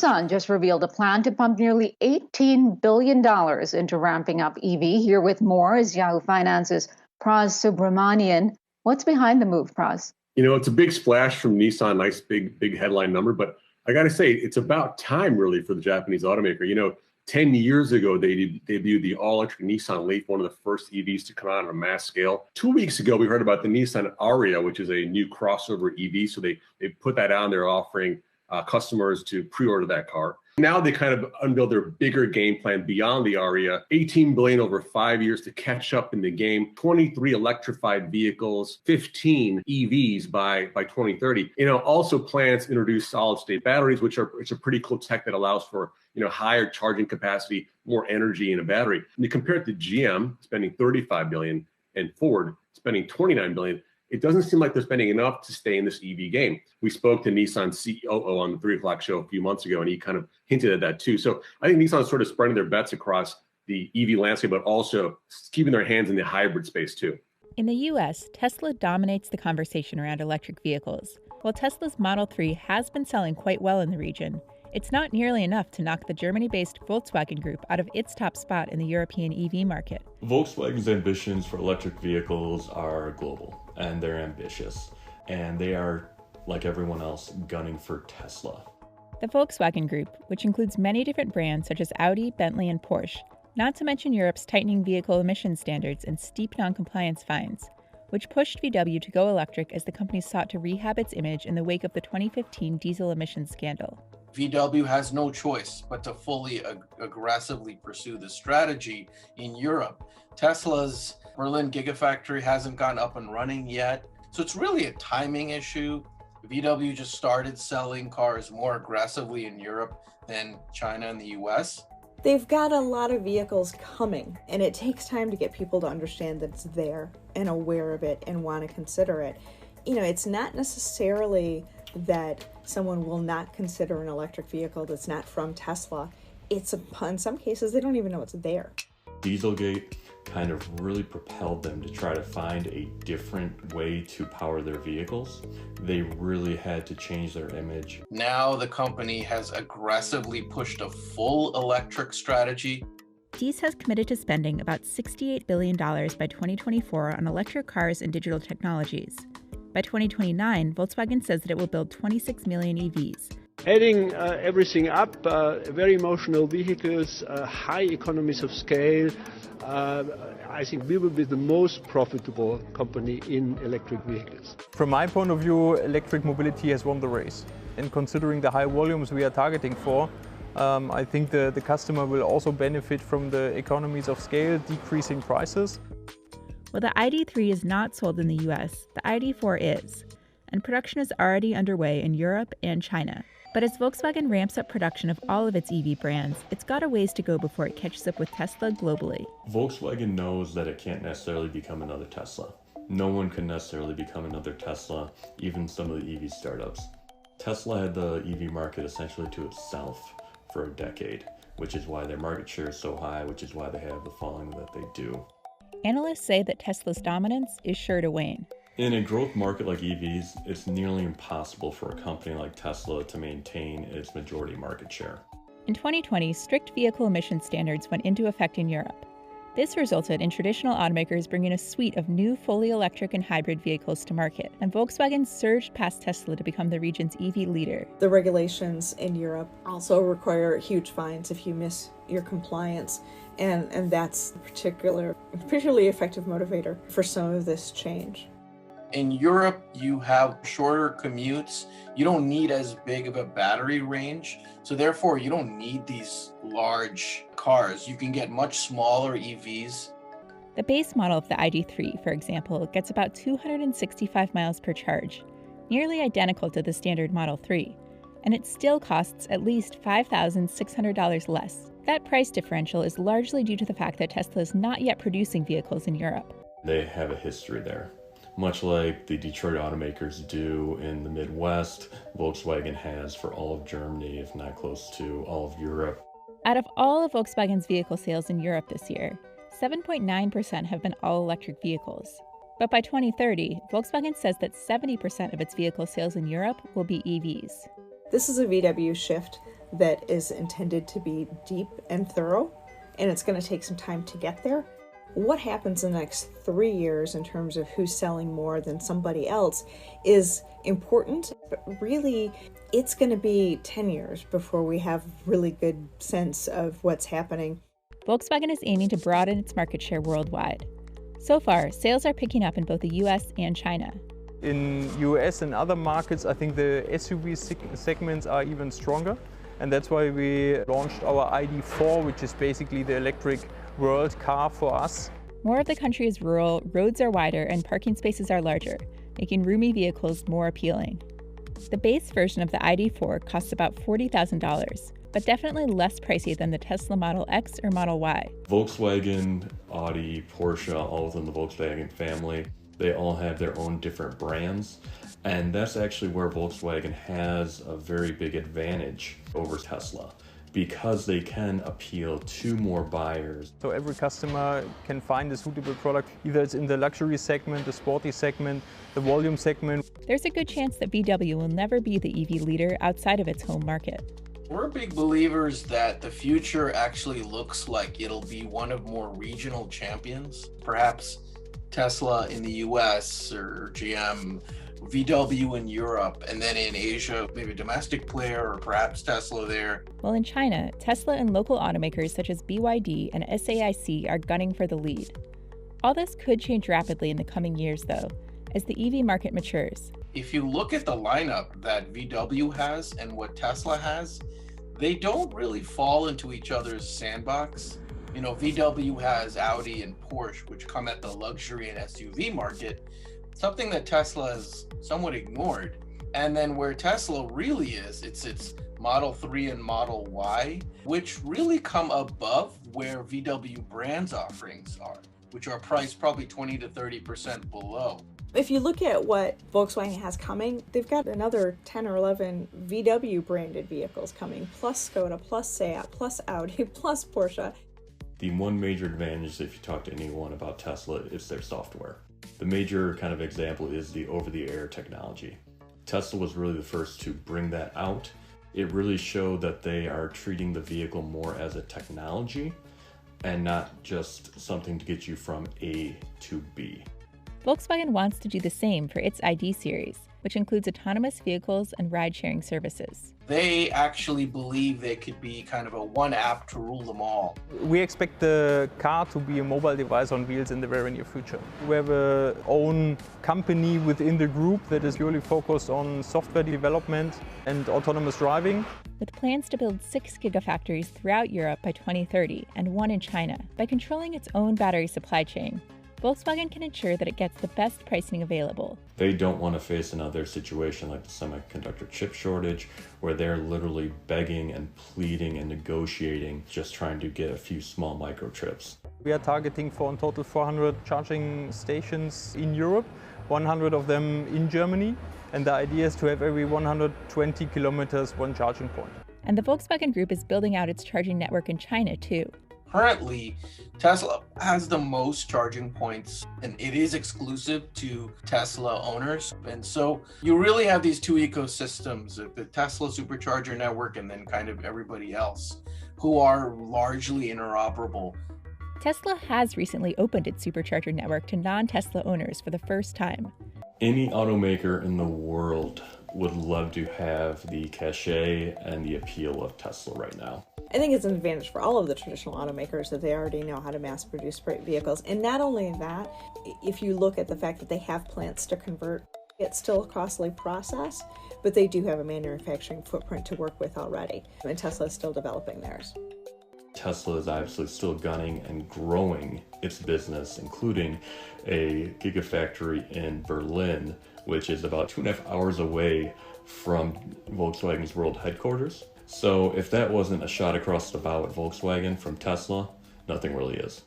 Nissan just revealed a plan to pump nearly $18 billion into ramping up EV. Here with more is Yahoo Finance's Pras Subramanian. What's behind the move, Pras? It's a big splash from Nissan, nice big headline number, but I got to say, it's about time really for the Japanese automaker. 10 years ago, they debuted the all-electric Nissan Leaf, one of the first EVs to come out on a mass scale. 2 weeks ago, we heard about the Nissan Ariya, which is a new crossover EV. So they put that out, and they're offering customers to pre-order that car. Now they kind of unveiled their bigger game plan beyond the Ariya, $18 billion over 5 years to catch up in the game, 23 electrified vehicles, 15 EVs by 2030. Also plans to introduce solid state batteries, it's a pretty cool tech that allows for higher charging capacity, more energy in a battery. And you compare it to GM spending $35 billion and Ford spending $29 billion. It doesn't seem like they're spending enough to stay in this EV game. We spoke to Nissan's COO on the 3 o'clock show a few months ago, and he kind of hinted at that too. So I think Nissan is sort of spreading their bets across the EV landscape, but also keeping their hands in the hybrid space too. In the U.S., Tesla dominates the conversation around electric vehicles. While Tesla's Model 3 has been selling quite well in the region, it's not nearly enough to knock the Germany-based Volkswagen Group out of its top spot in the European EV market. Volkswagen's ambitions for electric vehicles are global, and they're ambitious. And they are, like everyone else, gunning for Tesla. The Volkswagen Group, which includes many different brands such as Audi, Bentley, and Porsche, not to mention Europe's tightening vehicle emission standards and steep non-compliance fines, which pushed VW to go electric as the company sought to rehab its image in the wake of the 2015 diesel emissions scandal. VW has no choice but to fully aggressively pursue this strategy in Europe. Tesla's Berlin Gigafactory hasn't gone up and running yet, so it's really a timing issue. VW just started selling cars more aggressively in Europe than China and the US. They've got a lot of vehicles coming, and it takes time to get people to understand that it's there and aware of it and want to consider it. It's not necessarily that someone will not consider an electric vehicle that's not from Tesla. In some cases, they don't even know it's there. Dieselgate kind of really propelled them to try to find a different way to power their vehicles. They really had to change their image. Now the company has aggressively pushed a full electric strategy. Diess has committed to spending about $68 billion by 2024 on electric cars and digital technologies. By 2029, Volkswagen says that it will build 26 million EVs. Adding everything up, very emotional vehicles, high economies of scale, I think we will be the most profitable company in electric vehicles. From my point of view, electric mobility has won the race. And considering the high volumes we are targeting for, I think the customer will also benefit from the economies of scale, decreasing prices. Well, the ID.3 is not sold in the US, the ID.4 is, and production is already underway in Europe and China. But as Volkswagen ramps up production of all of its EV brands, it's got a ways to go before it catches up with Tesla globally. Volkswagen knows that it can't necessarily become another Tesla. No one can necessarily become another Tesla, even some of the EV startups. Tesla had the EV market essentially to itself for a decade, which is why their market share is so high, which is why they have the following that they do. Analysts say that Tesla's dominance is sure to wane. In a growth market like EVs, it's nearly impossible for a company like Tesla to maintain its majority market share. In 2020, strict vehicle emission standards went into effect in Europe. This resulted in traditional automakers bringing a suite of new fully electric and hybrid vehicles to market, and Volkswagen surged past Tesla to become the region's EV leader. The regulations in Europe also require huge fines if you miss your compliance, and that's a particularly effective motivator for some of this change. In Europe, you have shorter commutes. You don't need as big of a battery range. So therefore, you don't need these large cars. You can get much smaller EVs. The base model of the ID.3, for example, gets about 265 miles per charge, nearly identical to the standard Model 3. And it still costs at least $5,600 less. That price differential is largely due to the fact that Tesla is not yet producing vehicles in Europe. They have a history there. Much like the Detroit automakers do in the Midwest, Volkswagen has for all of Germany, if not close to all of Europe. Out of all of Volkswagen's vehicle sales in Europe this year, 7.9% have been all-electric vehicles. But by 2030, Volkswagen says that 70% of its vehicle sales in Europe will be EVs. This is a VW shift that is intended to be deep and thorough, and it's going to take some time to get there. What happens in the next 3 years in terms of who's selling more than somebody else is important, but really it's going to be 10 years before we have really good sense of what's happening. Volkswagen is aiming to broaden its market share worldwide. So far, sales are picking up in both the US and China. In US and other markets, I think the SUV segments are even stronger. And that's why we launched our ID.4, which is basically the electric world car for us. More of the country is rural, roads are wider, and parking spaces are larger, making roomy vehicles more appealing. The base version of the ID.4 costs about $40,000, but definitely less pricey than the Tesla Model X or Model Y. Volkswagen, Audi, Porsche, all within the Volkswagen family, they all have their own different brands. And that's actually where Volkswagen has a very big advantage over Tesla, because they can appeal to more buyers. So every customer can find a suitable product, either it's in the luxury segment, the sporty segment, the volume segment. There's a good chance that VW will never be the EV leader outside of its home market. We're big believers that the future actually looks like it'll be one of more regional champions, perhaps Tesla in the US or GM, VW in Europe, and then in Asia, maybe a domestic player or perhaps Tesla there. While in China, Tesla and local automakers such as BYD and SAIC are gunning for the lead. All this could change rapidly in the coming years, though, as the EV market matures. If you look at the lineup that VW has and what Tesla has, they don't really fall into each other's sandbox. You know, VW has Audi and Porsche, which come at the luxury and SUV market, something that Tesla has somewhat ignored. And then where Tesla really is, it's its Model 3 and Model Y, which really come above where VW brand's offerings are, which are priced probably 20 to 30% below. If you look at what Volkswagen has coming, they've got another 10 or 11 VW branded vehicles coming, plus Skoda, plus Seat, plus Audi, plus Porsche. The one major advantage, if you talk to anyone about Tesla, is their software. The major kind of example is the over-the-air technology. Tesla was really the first to bring that out. It really showed that they are treating the vehicle more as a technology and not just something to get you from A to B. Volkswagen wants to do the same for its ID series, which includes autonomous vehicles and ride-sharing services. They actually believe they could be kind of a one app to rule them all. We expect the car to be a mobile device on wheels in the very near future. We have our own company within the group that is purely focused on software development and autonomous driving. With plans to build 6 gigafactories throughout Europe by 2030 and 1 in China, by controlling its own battery supply chain, Volkswagen can ensure that it gets the best pricing available. They don't want to face another situation like the semiconductor chip shortage, where they're literally begging and pleading and negotiating, just trying to get a few small microchips. We are targeting for in total 400 charging stations in Europe, 100 of them in Germany, and the idea is to have every 120 kilometers one charging point. And the Volkswagen Group is building out its charging network in China too. Currently, Tesla has the most charging points, and it is exclusive to Tesla owners. And so you really have these two ecosystems, the Tesla supercharger network and then kind of everybody else, who are largely interoperable. Tesla has recently opened its supercharger network to non-Tesla owners for the first time. Any automaker in the world would love to have the cachet and the appeal of Tesla right now. I think it's an advantage for all of the traditional automakers that they already know how to mass produce vehicles. And not only that, if you look at the fact that they have plants to convert, it's still a costly process, but they do have a manufacturing footprint to work with already. And Tesla is still developing theirs. Tesla is obviously still gunning and growing its business, including a gigafactory in Berlin, which is about 2.5 hours away from Volkswagen's world headquarters. So if that wasn't a shot across the bow at Volkswagen from Tesla, nothing really is.